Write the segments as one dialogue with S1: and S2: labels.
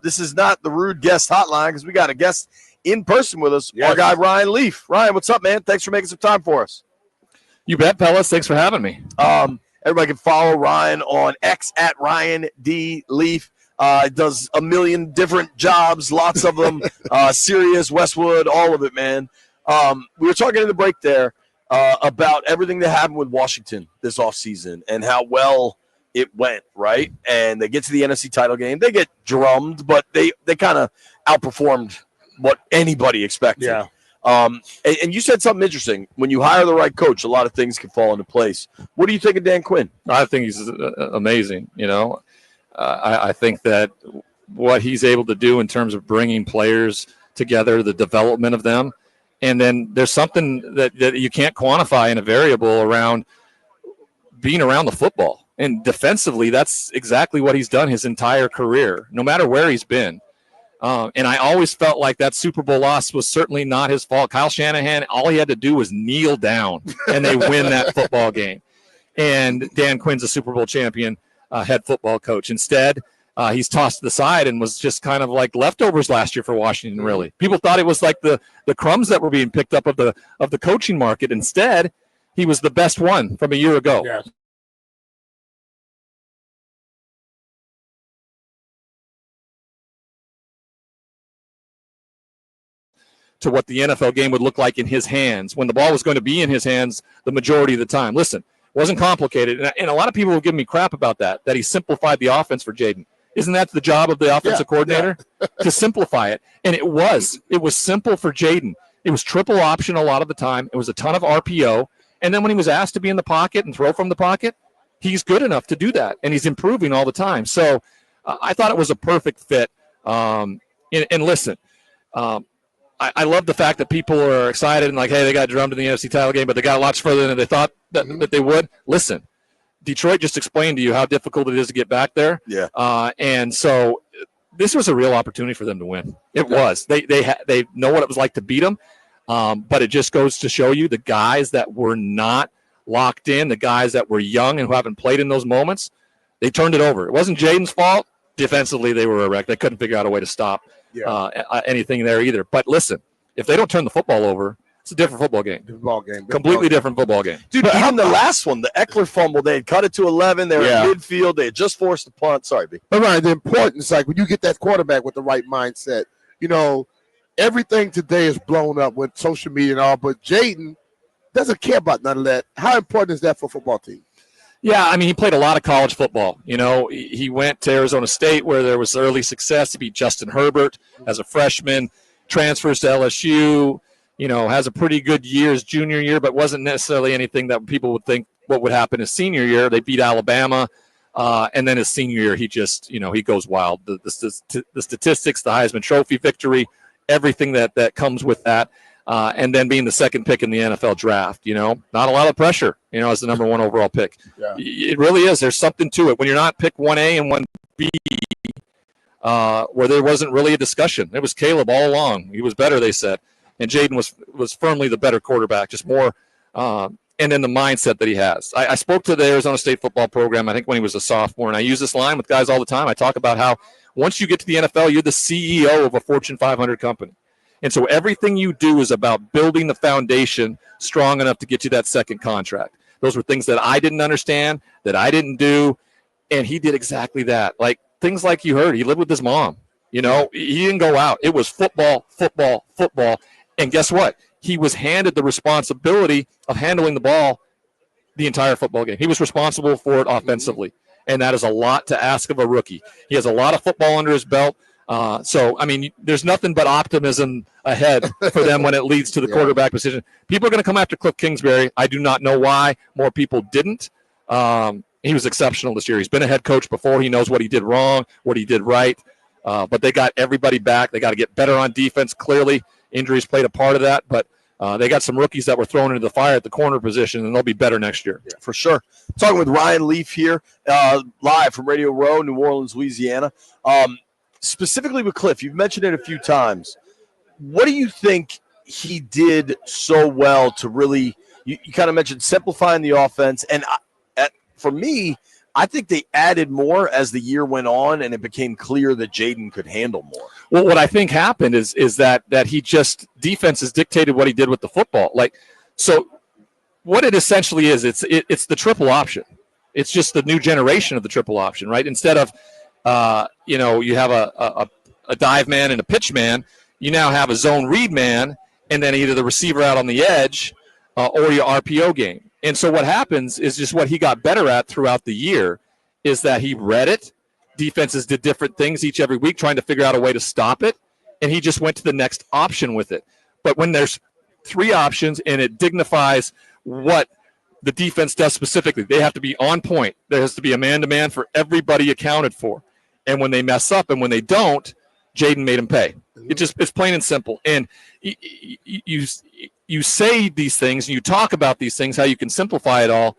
S1: This is not the rude guest hotline because we got a guest in person with us,
S2: yes.
S1: Our guy Ryan Leaf. Ryan, what's up, man? Thanks for making some time for us.
S3: You bet, fellas. Thanks for having me.
S1: Everybody can follow Ryan on X at Ryan D. Leaf. Does a million different jobs, lots of them, Sirius, Westwood, all of it, man. We were talking in the break there about everything that happened with Washington this offseason and how well it went, right? And they get to the NFC title game. They get drummed, but they kind of outperformed what anybody expected.
S2: Yeah.
S1: And you said something interesting. When you hire the right coach, a lot of things can fall into place. What do you think of Dan Quinn?
S3: I think he's amazing. You know, I think that what he's able to do in terms of bringing players together, the development of them, and then there's something that you can't quantify in a variable around being around the football. And defensively, that's exactly what he's done his entire career, no matter where he's been. And I always felt like that Super Bowl loss was certainly not his fault. Kyle Shanahan, all he had to do was kneel down, and they win that football game. And Dan Quinn's a Super Bowl champion head football coach. Instead, he's tossed to the side and was just kind of like leftovers last year for Washington, really. People thought it was like the crumbs that were being picked up of the coaching market. Instead, he was the best one from a year ago.
S2: Yes.
S3: To what the NFL game would look like in his hands when the ball was going to be in his hands the majority of the time. Listen, it wasn't complicated. And a lot of people will give me crap about that he simplified the offense for Jayden. Isn't that the job of the offensive coordinator? Yeah. To simplify it. And it was simple for Jayden. It was triple option a lot of the time. It was a ton of RPO. And then when he was asked to be in the pocket and throw from the pocket, he's good enough to do that. And he's improving all the time. So I thought it was a perfect fit. And listen, I love the fact that people are excited and like, hey, they got drummed in the NFC title game, but they got lots further than they thought that they would. Listen, Detroit just explained to you how difficult it is to get back there.
S1: Yeah.
S3: And so this was a real opportunity for them to win. It was. They know what it was like to beat them, but it just goes to show you the guys that were not locked in, the guys that were young and who haven't played in those moments, they turned it over. It wasn't Jayden's fault. Defensively, they were a wreck. They couldn't figure out a way to stop anything there either. But listen, if they don't turn the football over, it's a different football game. Completely different football game.
S1: Dude, even the last one, the Eckler fumble, they had cut it to 11. They were in midfield. They had just forced the punt. Sorry, B.
S2: But right, the importance, like when you get that quarterback with the right mindset, you know, everything today is blown up with social media and all, but Jayden doesn't care about none of that. How important is that for a football team?
S3: Yeah, I mean, he played a lot of college football. You know, he went to Arizona State where there was early success. He beat Justin Herbert as a freshman, transfers to LSU, you know, has a pretty good year his junior year, but wasn't necessarily anything that people would think what would happen his senior year. They beat Alabama, and then his senior year, he just, you know, he goes wild. The statistics, the Heisman Trophy victory, everything that comes with that. And then being the second pick in the NFL draft, you know, not a lot of pressure, you know, as the number one overall pick.
S2: Yeah.
S3: It really is. There's something to it. When you're not pick 1A and 1B, where there wasn't really a discussion. It was Caleb all along. He was better, they said. And Jayden was firmly the better quarterback, just more. And then the mindset that he has. I spoke to the Arizona State football program, I think when he was a sophomore, and I use this line with guys all the time. I talk about how once you get to the NFL, you're the CEO of a Fortune 500 company. And so everything you do is about building the foundation strong enough to get you that second contract. Those were things that I didn't understand, that I didn't do, and he did exactly that. Like things like you heard, he lived with his mom. You know, he didn't go out. It was football, football, football. And guess what? He was handed the responsibility of handling the ball the entire football game. He was responsible for it offensively, and that is a lot to ask of a rookie. He has a lot of football under his belt. So, I mean, there's nothing but optimism ahead for them when it leads to the quarterback position. People are going to come after Cliff Kingsbury. I do not know why more people didn't. He was exceptional this year. He's been a head coach before. He knows what he did wrong, what he did right. But they got everybody back. They got to get better on defense. Clearly, injuries played a part of that. But they got some rookies that were thrown into the fire at the corner position, and they'll be better next year.
S1: Yeah, for sure. Talking with Ryan Leaf here, live from Radio Row, New Orleans, Louisiana. Specifically with Cliff, you've mentioned it a few times. What do you think he did so well to really – you kind of mentioned simplifying the offense. And for me, I think they added more as the year went on, and it became clear that Jayden could handle more.
S3: Well, what I think happened is that he just defenses dictated what he did with the football. So what it essentially is, it's the triple option. It's just the new generation of the triple option, right? Instead of you have a dive man and a pitch man, you now have a zone read man, and then either the receiver out on the edge or your RPO game. And so what happens is just what he got better at throughout the year is that he read it. Defenses did different things every week trying to figure out a way to stop it, and he just went to the next option with it. But when there's three options and it dignifies what the defense does specifically, they have to be on point. There has to be a man-to-man for everybody accounted for. And when they mess up and when they don't, Jayden made him pay. It's plain and simple. And you say these things and you talk about these things, how you can simplify it all,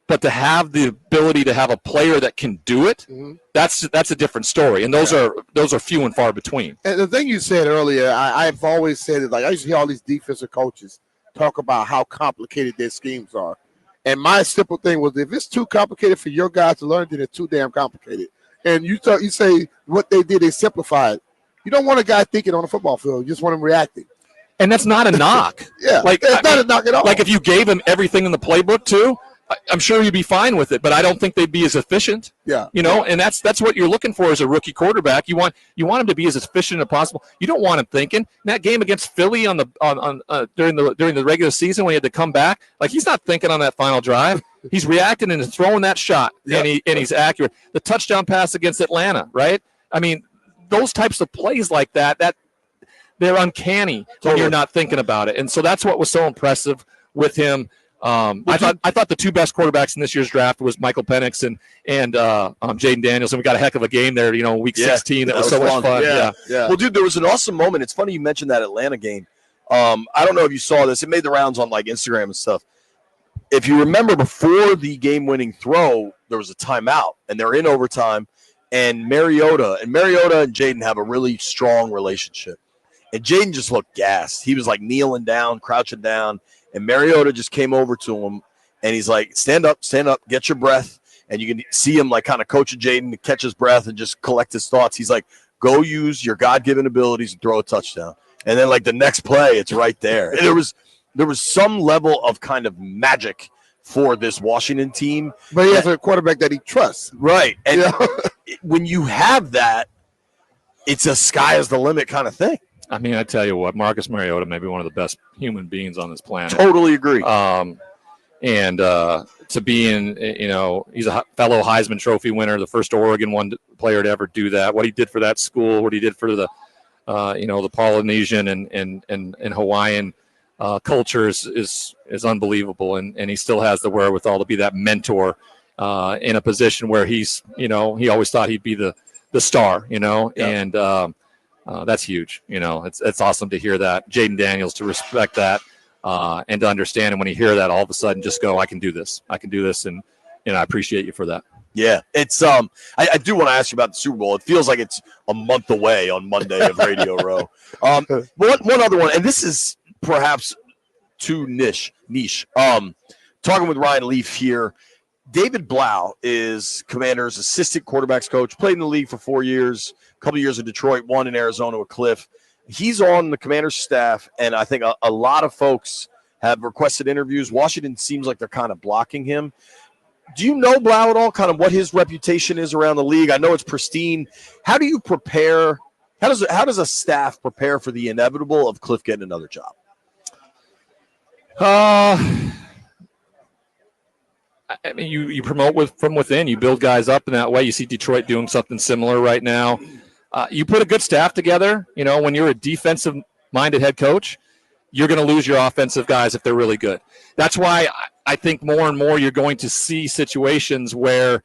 S3: but to have the ability to have a player that can do it, that's a different story. And those are few and far between.
S2: And the thing you said earlier, I've always said it. I used to hear all these defensive coaches talk about how complicated their schemes are. And my simple thing was, if it's too complicated for your guys to learn, then it's too damn complicated. And you say what they did, they simplified. You don't want a guy thinking on the football field. You just want him reacting.
S3: And that's not a knock.
S2: Yeah, it's not a knock at all.
S3: Like if you gave him everything in the playbook too, I'm sure you'd be fine with it, but I don't think they'd be as efficient.
S2: Yeah.
S3: And that's what you're looking for as a rookie quarterback. You want him to be as efficient as possible. You don't want him thinking. In that game against Philly during the regular season when he had to come back, he's not thinking on that final drive. He's reacting and throwing that shot, and he's accurate. The touchdown pass against Atlanta, right? I mean, those types of plays like that they're uncanny when you're not thinking about it. And so that's what was so impressive with him. I thought the two best quarterbacks in this year's draft was Michael Penix and Jayden Daniels, and we got a heck of a game there, week 16. That was so much fun. Yeah.
S1: Well, dude, there was an awesome moment. It's funny you mentioned that Atlanta game. I don't know if you saw this. It made the rounds on Instagram and stuff. If you remember, before the game-winning throw, there was a timeout, and they're in overtime, and Mariota and Jayden have a really strong relationship. And Jayden just looked gassed. He was kneeling down, crouching down. And Mariota just came over to him, and he's like, stand up, get your breath. And you can see him kind of coaching Jayden to catch his breath and just collect his thoughts. He's like, go use your God-given abilities and throw a touchdown. And then the next play, it's right there. And there was some level of kind of magic for this Washington team.
S2: But he has a quarterback that he trusts.
S1: Right. And when you have that, it's a sky is the limit kind of thing.
S3: I mean, I tell you what, Marcus Mariota may be one of the best human beings on this planet.
S1: Totally agree.
S3: And to be in, he's a fellow Heisman Trophy winner, the first Oregon player to ever do that. What he did for that school, what he did for the, the Polynesian and Hawaiian cultures is unbelievable. And he still has the wherewithal to be that mentor in a position where he's, he always thought he'd be the star, and that's huge. It's awesome to hear that. Jayden Daniels, to respect that and to understand. And when you hear that, all of a sudden just go, I can do this. And I appreciate you for that.
S1: Yeah, it's I do want to ask you about the Super Bowl. It feels like it's a month away on Monday of Radio Row. One other one, and this is perhaps too niche. Talking with Ryan Leaf here. David Blau is Commanders' assistant quarterbacks coach, played in the league for 4 years, a couple years in Detroit, one in Arizona with Cliff. He's on the Commanders staff, and I think a lot of folks have requested interviews. Washington seems like they're kind of blocking him. Do you know Blau at all, kind of what his reputation is around the league? I know it's pristine. How do you prepare? How does a staff prepare for the inevitable of Cliff getting another job?
S3: I mean, you promote from within. You build guys up in that way. You see Detroit doing something similar right now. You put a good staff together. When you're a defensive-minded head coach, you're going to lose your offensive guys if they're really good. That's why I think more and more you're going to see situations where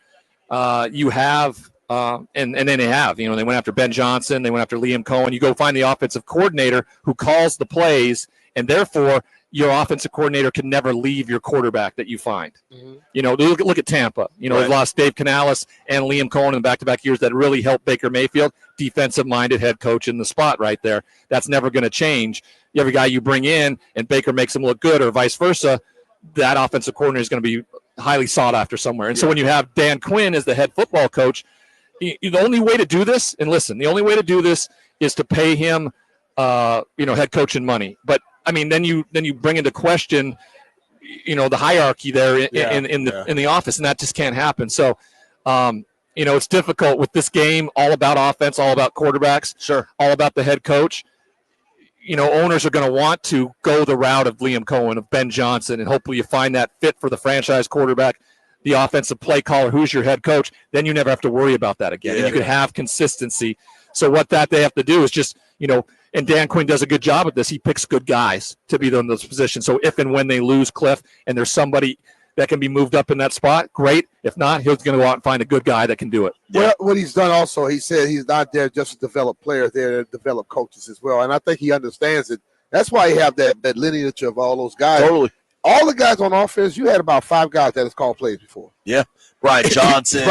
S3: you have, and then they have. They went after Ben Johnson. They went after Liam Cohen. You go find the offensive coordinator who calls the plays, and therefore – your offensive coordinator can never leave your quarterback that you find. Mm-hmm. Look at Tampa. They lost Dave Canales and Liam Cohen in back-to-back years that really helped Baker Mayfield. Defensive-minded head coach in the spot right there. That's never going to change. You have a guy you bring in, and Baker makes him look good, or vice versa. That offensive coordinator is going to be highly sought after somewhere. And so when you have Dan Quinn as the head football coach, the only way to do this, and listen, the only way to do this is to pay him, head coaching money. But I mean, then you bring into question, the hierarchy there in the office, and that just can't happen. So, it's difficult with this game, all about offense, all about quarterbacks,
S1: sure,
S3: all about the head coach. Owners are going to want to go the route of Liam Cohen, of Ben Johnson, and hopefully you find that fit for the franchise quarterback, the offensive play caller, who's your head coach. Then you never have to worry about that again. And you can have consistency. So what they have to do is just, and Dan Quinn does a good job at this. He picks good guys to be in those positions. So if and when they lose Cliff and there's somebody that can be moved up in that spot, great. If not, he's going to go out and find a good guy that can do it.
S2: Well, what he's done also, he said he's not there just to develop players, there to develop coaches as well. And I think he understands it. That's why he have that lineage of all those guys.
S1: Totally.
S2: All the guys on offense, you had about 5 guys that has called plays before.
S1: Yeah. Brian Johnson.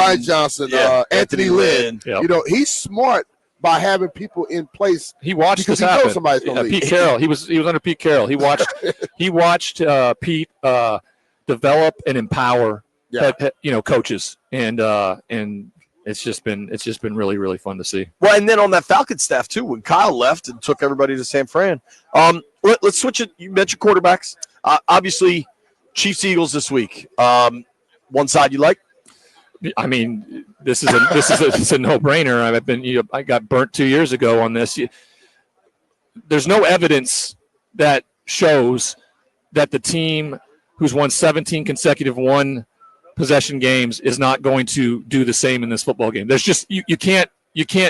S2: Anthony Lynn.
S3: Yep.
S2: He's smart by having people in place.
S3: He watched this happen. Knows somebody's going to leave. Pete Carroll. He was under Pete Carroll. He watched Pete develop and empower coaches, and it's just been really, really fun to see.
S1: Well, and then on that Falcons staff too, when Kyle left and took everybody to San Fran. Let's switch it. You mentioned quarterbacks. Obviously, Chiefs Eagles this week. One side you like?
S3: I mean, this is a no-brainer. I got burnt 2 years ago on this. There's no evidence that shows that the team who's won 17 consecutive one-possession games is not going to do the same in this football game. There's just you can't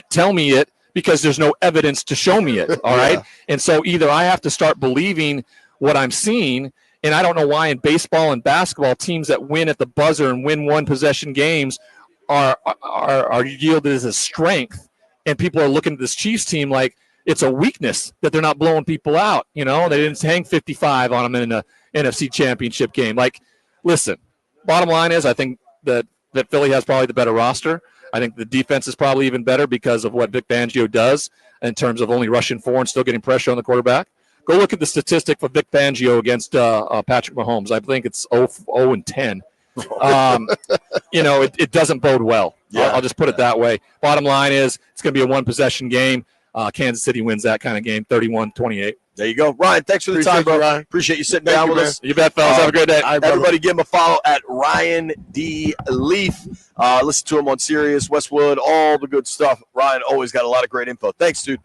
S3: tell me it because there's no evidence to show me it. All right, and so either I have to start believing what I'm seeing. And I don't know why in baseball and basketball, teams that win at the buzzer and win one-possession games are yielded as a strength. And people are looking at this Chiefs team like it's a weakness that they're not blowing people out. They didn't hang 55 on them in the NFC Championship game. Like, listen, bottom line is I think that Philly has probably the better roster. I think the defense is probably even better because of what Vic Fangio does in terms of only rushing 4 and still getting pressure on the quarterback. Go look at the statistic for Vic Fangio against Patrick Mahomes. I think it's 0-10. It doesn't bode well. Yeah. I'll just put it that way. Bottom line is it's going to be a one-possession game. Kansas City wins that kind of game, 31-28.
S1: There you go. Ryan, thanks for the time, bro. Ryan. Appreciate you sitting down with us.
S3: You bet, fellas. Have a great day.
S1: Everybody give him a follow at Ryan D. Leaf. Listen to him on Sirius, Westwood, all the good stuff. Ryan always got a lot of great info. Thanks, dude.